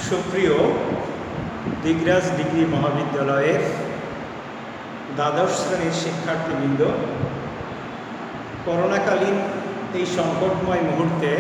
সুপ্রিয় দিগরাজ ডিগ্রি মহাবিদ্যালয়ের দ্বাদশ শ্রেণীর শিক্ষার্থীবৃন্দ, করোনাকালীন এই সংকটময় মুহূর্তে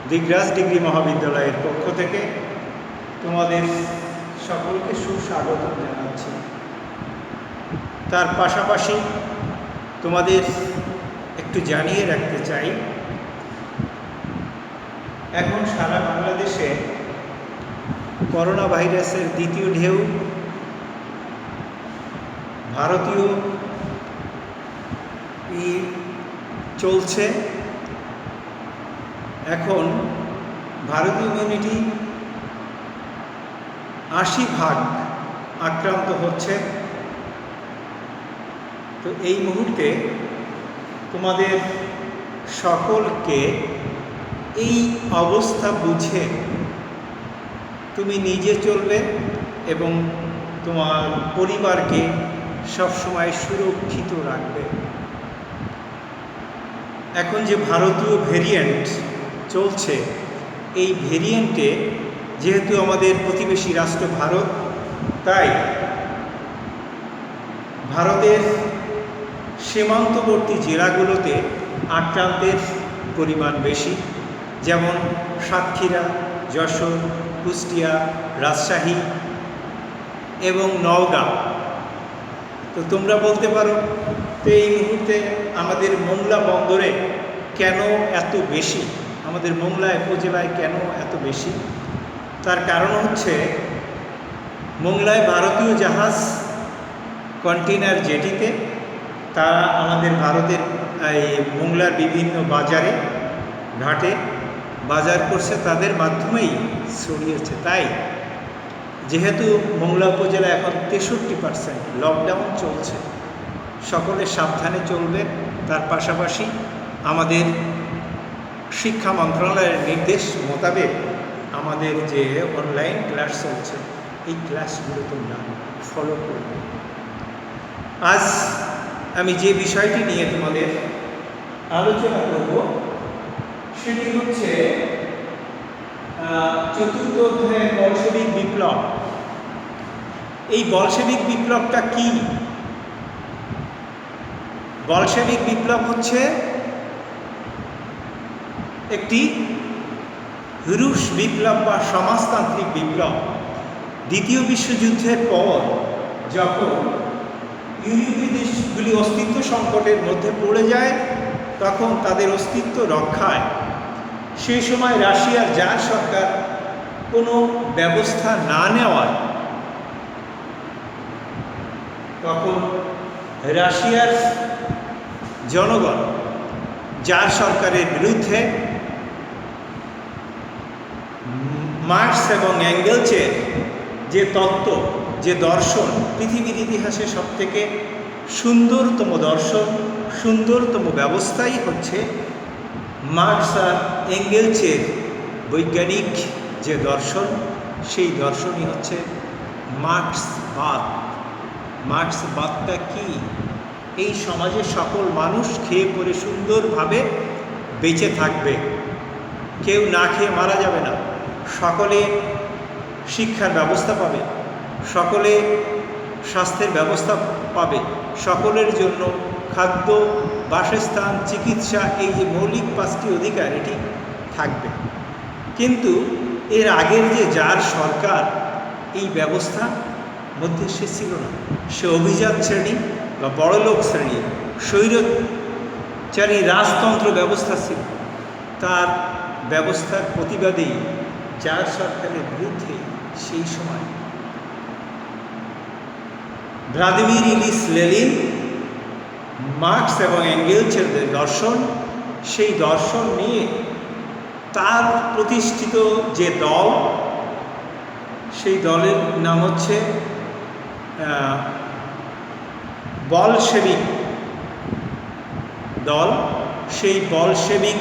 দিগরাজ ডিগ্রি মহাবিদ্যালয়ের পক্ষ থেকে তোমাদের সকলকে সুস্বাগত জানাচ্ছি। তার পাশাপাশি তোমাদের একটু জানিয়ে রাখতে চাই, এখন সারা বাংলাদেশে করোনা ভাইরাসের দ্বিতীয় ঢেউ ভারতীয় চলছে। এখন ভারতীয় ইমিউনিটি 80% আক্রান্ত হচ্ছে। তো এই মুহূর্তে তোমাদের সকলকে এই অবস্থা বুঝে তুমি নিজে চলবে এবং তোমার পরিবারকে সবসময় সুরক্ষিত রাখবে। এখন যে ভারতীয় ভেরিয়েন্ট চলছে, এই ভেরিয়েন্টে যেহেতু আমাদের প্রতিবেশী রাষ্ট্র ভারত, তাই ভারতের সীমান্তবর্তী জেলাগুলোতে আক্রান্তের পরিমাণ বেশি, যেমন সাতক্ষীরা, যশোর, কুষ্টিয়া, রাজশাহী এবং নওগাঁ। তো তোমরা বলতে পারো, তো এই মুহূর্তে আমাদের মোংলা বন্দরে কেন এত বেশি, আমাদের মোংলা উপজেলায় কেন এত বেশি? তার কারণ হচ্ছে, মোংলায় ভারতীয় জাহাজ কন্টেনার জেটিতে তারা আমাদের ভারতের এই মোংলার বিভিন্ন বাজারে ঘাটে বাজার করছে, তাদের মাধ্যমেই ছড়িয়েছে। তাই যেহেতু মোংলা উপজেলা এখন 63% লকডাউন চলছে, সকলে সাবধানে চলবে। তার পাশাপাশি আমাদের শিক্ষা মন্ত্রণালয়ের নির্দেশ মোতাবেক আমাদের যে অনলাইন ক্লাস চলছে, এই ক্লাসগুলো তোমরা ফলো করবে। আজ আমি যে বিষয়টি নিয়ে তোমাদের আলোচনা করব সেটি হচ্ছে চতুর্থ অধ্যায়ের বলশেবিক বিপ্লব। এই বলশেবিক বিপ্লবটা কি? বলশেবিক বিপ্লব হচ্ছে একটি রুশ বিপ্লব বা সমাজতান্ত্রিক বিপ্লব। দ্বিতীয় বিশ্বযুদ্ধের পর যখন ইউরোপীয় দেশগুলি অস্তিত্ব সংকটের মধ্যে পড়ে যায়, তখন তাদের অস্তিত্ব রক্ষায় সেই সময় রাশিয়ার জার সরকার কোনো ব্যবস্থা না নেওয়ায় তখন রাশিয়ার জনগণ জার সরকারের বিরুদ্ধে মার্কস এবং এঙ্গেলসের যে তত্ত্ব, যে দর্শন, পৃথিবীর ইতিহাসে সবথেকে সুন্দরতম দর্শন, সুন্দরতম ব্যবস্থাই হচ্ছে মার্কস আর এঙ্গেলসের বৈজ্ঞানিক যে দর্শন, সেই দর্শনই হচ্ছে মার্কসবাদ। মার্কসবাদটা কি? এই সমাজের সকল মানুষ খেয়ে পরে সুন্দরভাবে বেঁচে থাকবে, কেউ না খেয়ে মারা যাবে না, সকলে শিক্ষার ব্যবস্থা পাবে, সকলে স্বাস্থ্যের ব্যবস্থা পাবে, সকলের জন্য খাদ্য, বাসস্থান, চিকিৎসা, এই যে মৌলিক 5টি অধিকার এটি থাকবে। কিন্তু এর আগের যে জার সরকার, এই ব্যবস্থা মধ্যে সে ছিল না। সে অভিজাত শ্রেণী বা বড়লোক শ্রেণী, স্বৈরচারী রাজতন্ত্র ব্যবস্থা ছিল। তার ব্যবস্থার প্রতিবাদেই জার সরকারের বিরুদ্ধে সেই সময় ভ্লাদিমির ইলিচ লেনিন, মার্কস এবং এঙ্গেলসের দর্শন, সেই দর্শন নিয়ে তার প্রতিষ্ঠিত যে দল, সেই দলের নাম হচ্ছে বলশেবিক দল। সেই বলশেবিক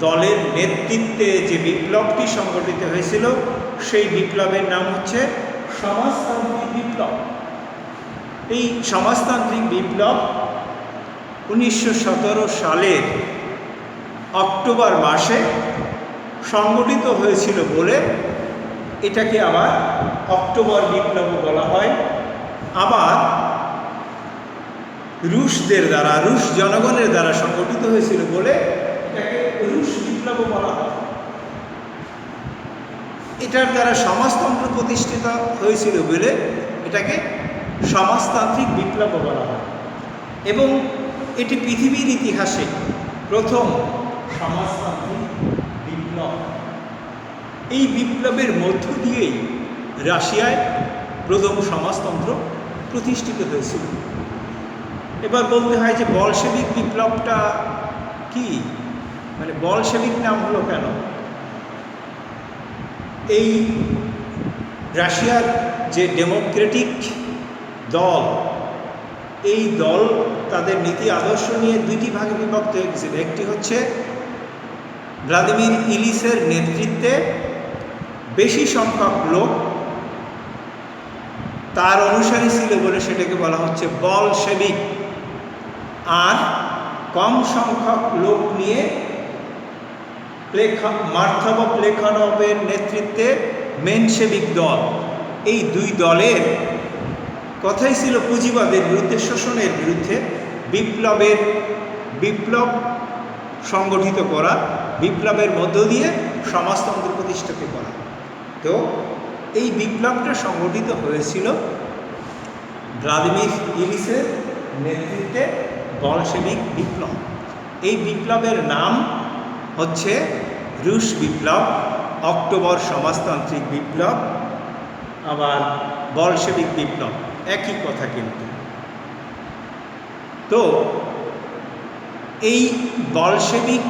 দলের নেতৃত্বে যে বিপ্লবটি সংগঠিত হয়েছিল, সেই বিপ্লবের নাম হচ্ছে সমাজতান্ত্রিক বিপ্লব। এই সমাজতান্ত্রিক বিপ্লব 1917 সালের অক্টোবর মাসে সংগঠিত হয়েছিল বলে এটাকে আবার অক্টোবর বিপ্লব বলা হয়। আবার রুশদের দ্বারা, রুশ জনগণের দ্বারা সংগঠিত হয়েছিল বলে এটাকে রুশ বিপ্লব বলা হয়। এটার দ্বারা সমাজতন্ত্র প্রতিষ্ঠিত হয়েছিল বলে এটাকে সমাজতান্ত্রিক বিপ্লব বলা হয়। এবং এটি পৃথিবীর ইতিহাসে প্রথম সমাজতান্ত্রিক বিপ্লব। এই বিপ্লবের মধ্য দিয়েই রাশিয়ায় প্রথম সমাজতন্ত্র প্রতিষ্ঠিত হয়েছিল। এবার বলতে হয় যে বলশেভিক বিপ্লবটা কি, মানে বলশেভিক নাম হলো কেন? এই রাশিয়ার যে ডেমোক্রেটিক দল, এই দল তাদের নীতি আদর্শ নিয়ে দুইটি ভাগে বিভক্ত হয়ে গেছিল। একটি হচ্ছে ভ্লাদিমির ইলিসের নেতৃত্বে বেশি সংখ্যক লোক তার অনুসারী ছিল বলে সেটাকে বলা হচ্ছে বলশেভিক, আর কম সংখ্যক লোক নিয়ে মার্থাভ প্লেখানভের নেতৃত্বে মেনশেভিক দল। এই দুই দলের কথাই ছিল পুঁজিবাদের বিরুদ্ধে, শোষণের বিরুদ্ধে বিপ্লব সংগঠিত করা, বিপ্লবের মধ্য দিয়ে সমাজতন্ত্র প্রতিষ্ঠিত করা। তো এই বিপ্লবটা সংগঠিত হয়েছিল ভ্লাদিমির ইলিসের নেতৃত্বে বলশেভিক বিপ্লব। এই বিপ্লবের নাম হচ্ছে রুশ বিপ্লব, অক্টোবর সমাজতান্ত্রিক বিপ্লব, আবার বলশেভিক বিপ্লব, একই কথা কিন্তু। তো এই বলশেভিক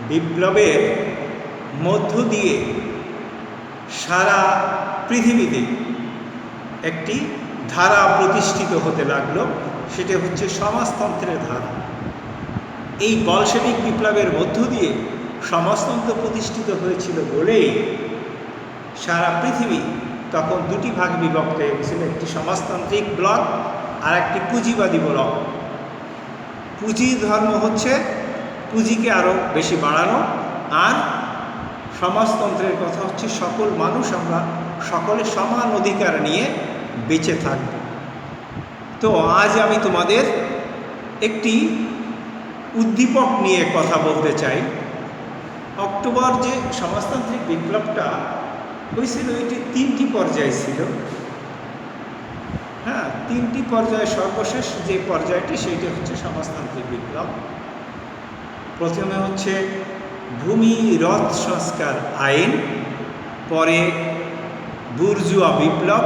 বিপ্লবের মধ্য দিয়ে সারা পৃথিবীতে একটি ধারা প্রতিষ্ঠিত হতে লাগলো, সেটা হচ্ছে সমাজতন্ত্রের ধারা। এই বলশেভিক বিপ্লবের মধ্য দিয়ে সমাজতন্ত্র প্রতিষ্ঠিত হয়েছিল বলেই সারা পৃথিবী তখন দুটি ভাগ বিভক্ত হয়ে গেছিল, একটি সমাজতান্ত্রিক ব্লক আর একটি পুঁজিবাদী ব্লক। পুঁজি ধর্ম হচ্ছে পুঁজিকে আরও বেশি বাড়ানো, আর সমাজতন্ত্রের কথা হচ্ছে সকল মানুষ আমরা সকলে সমান অধিকার নিয়ে বেঁচে থাকব। তো আজ আমি তোমাদের একটি উদ্দীপক নিয়ে কথা বলতে চাই। অক্টোবর যে সমাজতান্ত্রিক বিপ্লবটা হয়েছিল, এটি তিনটি পর্যায় ছিল। হ্যাঁ, তিনটি পর্যায়ে সর্বশেষ যে পর্যায়টি সেইটা হচ্ছে সমাজতান্ত্রিক বিপ্লব। প্রথমে হচ্ছে ভূমি রদ সংস্কার আইন, পরে বুর্জুয়া বিপ্লব,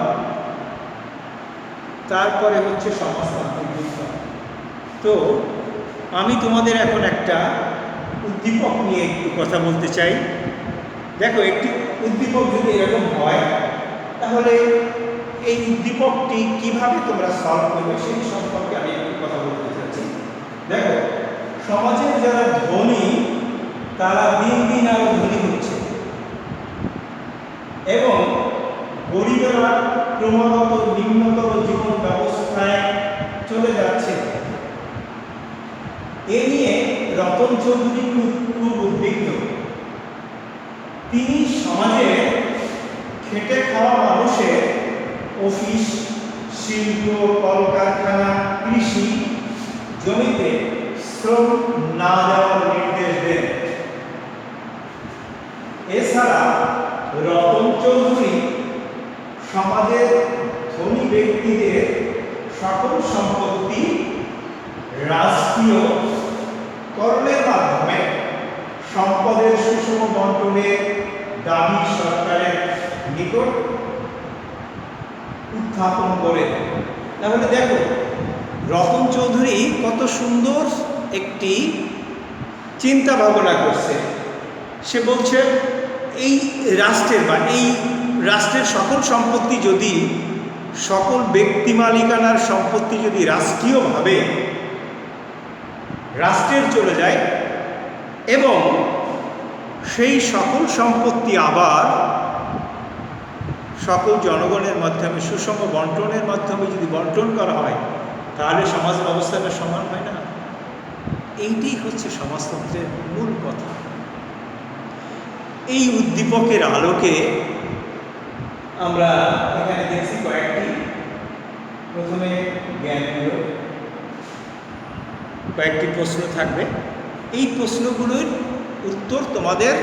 তারপরে হচ্ছে সমাজতান্ত্রিক বিপ্লব। তো আমি তোমাদের এখন একটা উদ্দীপক নিয়ে একটু কথা বলতে চাই। দেখো, একটি উদ্দীপক যদি এরকম হয় তাহলে এই উদ্দীপকটি কিভাবে তোমরা সলভ করবে সেই সম্পর্কে আমি একটু কথা বলতে চাচ্ছি। দেখো, সমাজের যারা ধনী তারা দিন দিন আরো ধনী হচ্ছে এবং গরিবেরা ক্রমাগত নিম্নতর জীবন ব্যবস্থায় চলে যাচ্ছে। এ নিয়ে রতন চৌধুরী খুব উদ্বিগ্ন। তিনি সমাজে খেটে খাওয়া মানুষের অফিস, শিল্প, কলকারখানা, কৃষি জমিতে শ্রম না দেওয়ার নির্দেশ দেন। এছাড়া রতন চৌধুরী সমাজের ধনী ব্যক্তিদের সকল সম্পত্তি রাষ্ট্রীয় করণের মাধ্যমে সম্পদের সুষম বন্টনের দাবি সরকারের নিকট উত্থাপন করে। তাহলে দেখো, রতন চৌধুরী কত সুন্দর একটি চিন্তা ভাবনা করছে। সে বলছে এই রাষ্ট্রের সকল সম্পত্তি যদি, সকল ব্যক্তি মালিকানার সম্পত্তি যদি রাষ্ট্রীয়ভাবে রাষ্ট্রের চলে যায় এবং সেই সকল সম্পত্তি আবার সকল জনগণের মাধ্যমে সুষম বন্টনের মাধ্যমে যদি বন্টন করা হয়, তাহলে সমাজ ব্যবস্থাটা সমান হয় না। এইটাই হচ্ছে সমাজতন্ত্রের মূল কথা। এই উদ্দীপকের আলোকে আমরা এখানে দেখছি কয়েকটি। প্রথমে জ্ঞানগুলো কয়েকটি প্রশ্ন থাকবে, এই প্রশ্নগুলোর উত্তর তোমাদের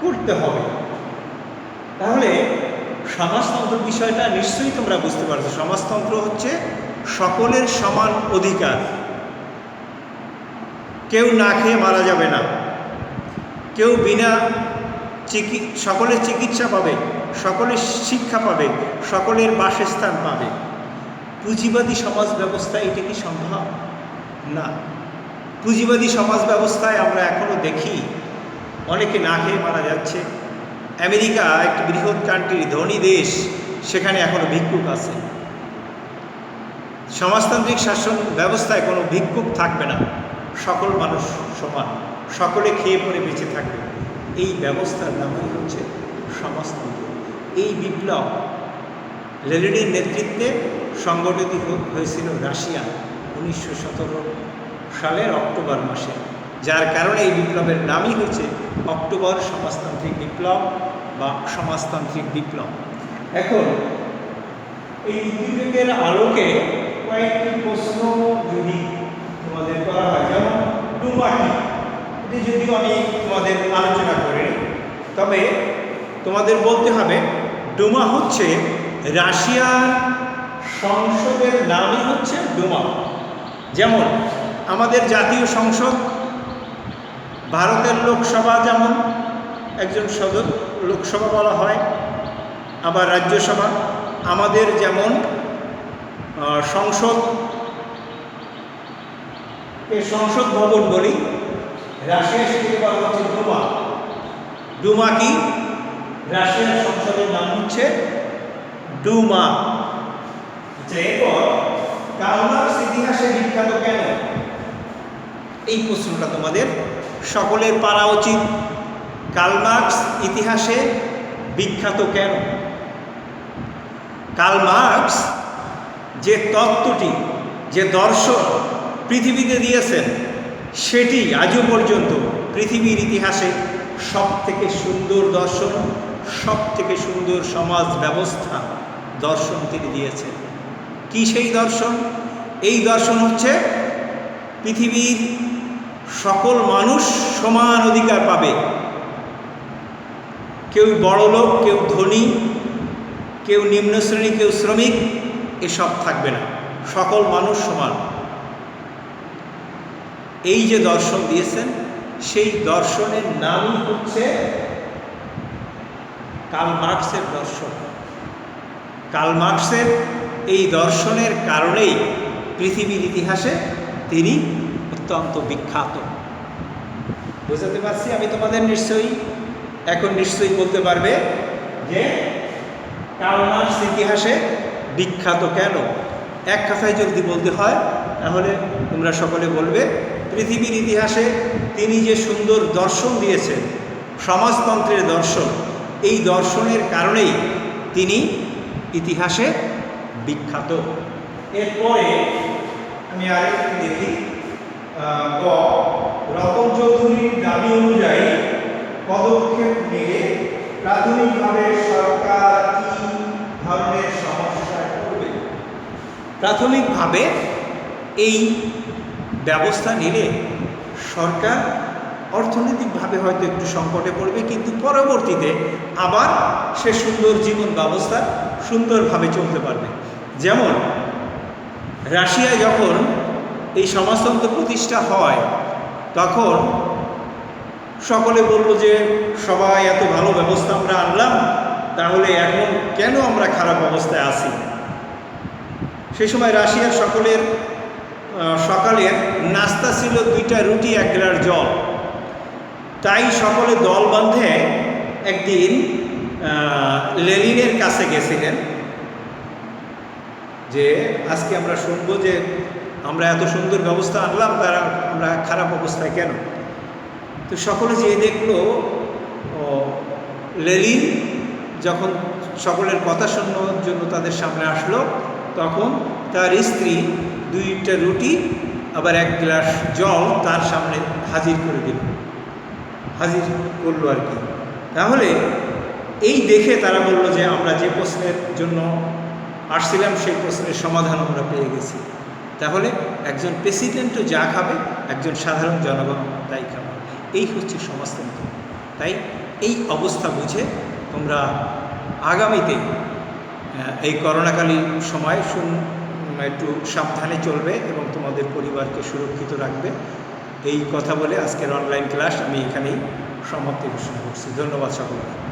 করতে হবে। তাহলে সমাজতন্ত্র বিষয়টা নিশ্চয়ই তোমরা বুঝতে পারছো। সমাজতন্ত্র হচ্ছে সকলের সমান অধিকার, কেউ না খেয়ে মারা যাবে না, কেউ বিনা সকলের চিকিৎসা পাবে, সকলের শিক্ষা পাবে, সকলের বাসস্থান পাবে। পুঁজিবাদী সমাজ ব্যবস্থা এটা কি সম্ভব? না। পুঁজিবাদী সমাজ ব্যবস্থায় আমরা এখনও দেখি অনেকে না খেয়ে মারা যাচ্ছে। আমেরিকা একটি বৃহৎ কান্ট্রি, ধনী দেশ, সেখানে এখনও ভিক্ষুক আছে। সমাজতান্ত্রিক শাসন ব্যবস্থায় কোনো ভিক্ষুক থাকবে না, সকল মানুষ সমান, সকলে খেয়ে পরে বেঁচে থাকবে। এই ব্যবস্থার নামই হচ্ছে সমাজতন্ত্র। এই বিপ্লব লেনিনের নেতৃত্বে সংগঠিত হয়েছিল রাশিয়া 1917 সালের অক্টোবর মাসে, যার কারণে এই বিপ্লবের নামই হচ্ছে অক্টোবর সমাজতান্ত্রিক বিপ্লব বা সমাজতান্ত্রিক বিপ্লব। এখন এই উদ্বেগের আলোকে কয়েকটি প্রশ্ন যদি তোমাদের করা হয়, যেমন ডুমা কি, এটি যদিও আমি তোমাদের আলোচনা করি, তবে তোমাদের বলতে হবে ডুমা হচ্ছে রাশিয়ার সংসদের নামই হচ্ছে ডুমা। যেমন আমাদের জাতীয় সংসদ, ভারতের লোকসভা যেমন একজন লোকসভা বলা হয়, আবার রাজ্যসভা। আমাদের যেমন সংসদ ভবন বলি, রাশিয়া সেটিকে বলা হচ্ছে ডুমা। ডুমা কি? রাশিয়ার সংসদের নাম হচ্ছে ডুমা। এরপর কার্ল মার্কস ইতিহাসে বিখ্যাত কেন? এই প্রশ্নটা তোমাদের সকলের পারা উচিত। কার্ল মার্কস ইতিহাসে বিখ্যাত কেন? কার্ল মার্কস যে তত্ত্বটি, যে দর্শন পৃথিবীতে দিয়েছেন, সেটি আজও পর্যন্ত পৃথিবীর ইতিহাসে সব থেকে সুন্দর দর্শন, সব থেকে সুন্দর সমাজ ব্যবস্থা দর্শন তিনি দিয়েছেন। কি সেই দর্শন? এই দর্শন হচ্ছে পৃথিবীর সকল মানুষ সমান অধিকার পাবে। কেউ বড়লোক, কেউ ধনী, কেউ নিম্ন শ্রেণী, কেউ শ্রমিক, এসব থাকবে না, সকল মানুষ সমান। এই যে দর্শন দিয়েছেন, সেই দর্শনের নামই হচ্ছে কার্ল মার্কসের দর্শন। কার্ল মার্কসের এই দর্শনের কারণেই পৃথিবীর ইতিহাসে তিনি অত্যন্ত বিখ্যাত। বুঝতে পারছি আমি তোমাদের? নিশ্চয়ই বলতে পারবে যে কার্ল মার্কস ইতিহাসে বিখ্যাত কেন। এক কথায় যদি বলতে হয় তাহলে তোমরা সকলে বলবে, পৃথিবীর ইতিহাসে তিনি যে সুন্দর দর্শন দিয়েছেন, সমাজতন্ত্রের দর্শন, এই দর্শনের কারণেই তিনি ইতিহাসে বিখ্যাত। এরপরে আমি আরেকটি দেখি, রতন চৌধুরীর দাবি অনুযায়ী পদক্ষেপ নিলে প্রাথমিকভাবে সরকার কি ধরনের সমস্যায় পড়বে? প্রাথমিকভাবে এই ব্যবস্থা নিলে সরকার অর্থনৈতিকভাবে হয়তো একটু সংকটে পড়বে, কিন্তু পরবর্তীতে আবার সে সুন্দর জীবন ব্যবস্থা সুন্দরভাবে চলতে পারবে। যেমন রাশিয়ায় যখন এই সমাজতন্ত্র প্রতিষ্ঠা হয়, তখন সকলে বলল যে সবাই এত ভালো ব্যবস্থা আমরা আনলাম, তাহলে এখন কেন আমরা খারাপ অবস্থায় আছি? সেই সময় রাশিয়ার সকালের নাস্তা ছিল 2টা রুটি, 1 গ্লাস জল। তাই সকলে দল বাঁধে একদিন লেনিনের কাছে গেছিলেন যে আজকে আমরা শুনবো যে আমরা এত সুন্দর ব্যবস্থা আনলাম, তারা আমরা খারাপ অবস্থায় কেন? তো সকলে যেয়ে দেখলো, লেনিন যখন সকলের কথা শোনার জন্য তাদের সামনে আসলো, তখন তার স্ত্রী 2টা রুটি আবার 1 গ্লাস জল তার সামনে হাজির করলো আর কি। তাহলে এই দেখে তারা বলল যে আমরা যে প্রশ্নের জন্য আসছিলাম সেই প্রশ্নের সমাধান আমরা পেয়ে গেছি। তাহলে একজন প্রেসিডেন্টও যা খাবে একজন সাধারণ জনগণ তাই খাবে। এই হচ্ছে সমাজতন্ত্র। তাই এই অবস্থা বুঝে তোমরা আগামীতে এই করোনাকালীন সময় একটু সাবধানে চলবে এবং তোমাদের পরিবারকে সুরক্ষিত রাখবে। এই কথা বলে আজকের অনলাইন ক্লাস আমি এখানেই সমাপ্তি ঘোষণা করছি। ধন্যবাদ সকলকে।